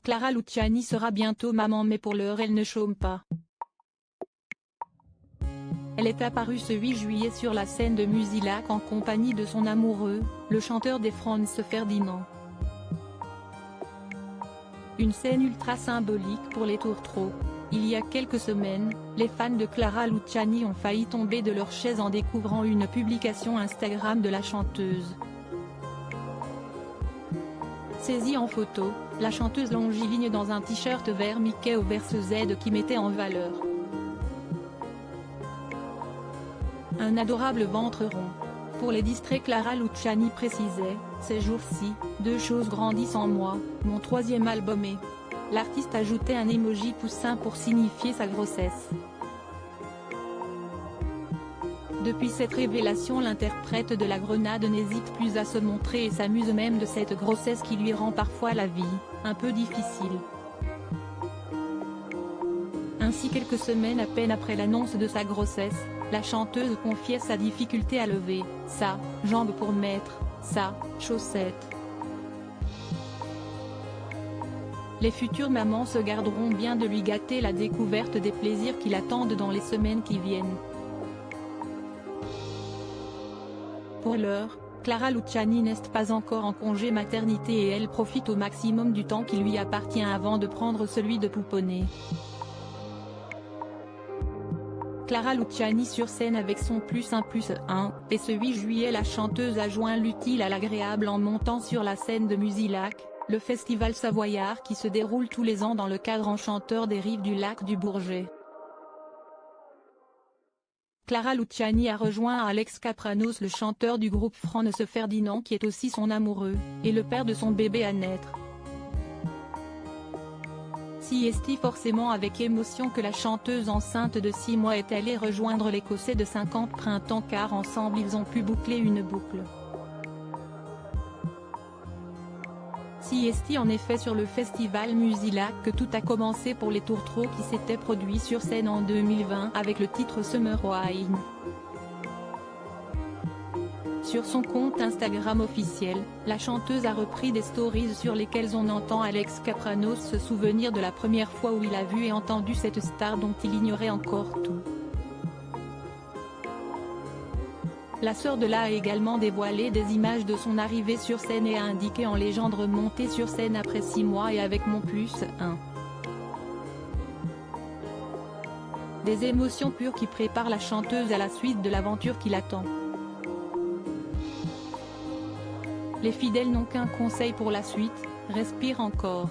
Clara Luciani sera bientôt maman, mais pour l'heure elle ne chôme pas. Elle est apparue ce 8 juillet sur la scène de Musilac en compagnie de son amoureux, le chanteur des Franz Ferdinand. Une scène ultra symbolique pour les tourtereaux. Il y a quelques semaines, les fans de Clara Luciani ont failli tomber de leur chaise en découvrant une publication Instagram de la chanteuse. Saisie en photo, la chanteuse longiligne dans un t-shirt vert Mickey au verse Z qui mettait en valeur un adorable ventre rond. Pour les distraits, Clara Luciani précisait « Ces jours-ci, deux choses grandissent en moi, mon troisième album est ». L'artiste ajoutait un emoji poussin pour signifier sa grossesse. Depuis cette révélation, l'interprète de la Grenade n'hésite plus à se montrer et s'amuse même de cette grossesse qui lui rend parfois la vie un peu difficile. Ainsi, quelques semaines à peine après l'annonce de sa grossesse, la chanteuse confiait sa difficulté à lever sa jambe pour mettre sa chaussette. Les futures mamans se garderont bien de lui gâter la découverte des plaisirs qui l'attendent dans les semaines qui viennent. Pour l'heure, Clara Luciani n'est pas encore en congé maternité et elle profite au maximum du temps qui lui appartient avant de prendre celui de pouponner. Clara Luciani sur scène avec son +1+1, et ce 8 juillet la chanteuse a joint l'utile à l'agréable en montant sur la scène de Musilac, le festival savoyard qui se déroule tous les ans dans le cadre enchanteur des rives du lac du Bourget. Clara Luciani a rejoint Alex Kapranos, le chanteur du groupe Franz Ferdinand qui est aussi son amoureux, et le père de son bébé à naître. Si est forcément avec émotion que la chanteuse enceinte de 6 mois est allée rejoindre l'Écossais de 50 printemps car ensemble ils ont pu boucler une boucle. Si est en effet sur le festival Musilac que tout a commencé pour les tourtereaux qui s'étaient produits sur scène en 2020 avec le titre Summer Wine. Sur son compte Instagram officiel, la chanteuse a repris des stories sur lesquelles on entend Alex Kapranos se souvenir de la première fois où il a vu et entendu cette star dont il ignorait encore tout. La sœur de la a également dévoilé des images de son arrivée sur scène et a indiqué en légende remontée sur scène après 6 mois et avec mon +1. Des émotions pures qui préparent la chanteuse à la suite de l'aventure qui l'attend. Les fidèles n'ont qu'un conseil pour la suite, respire encore.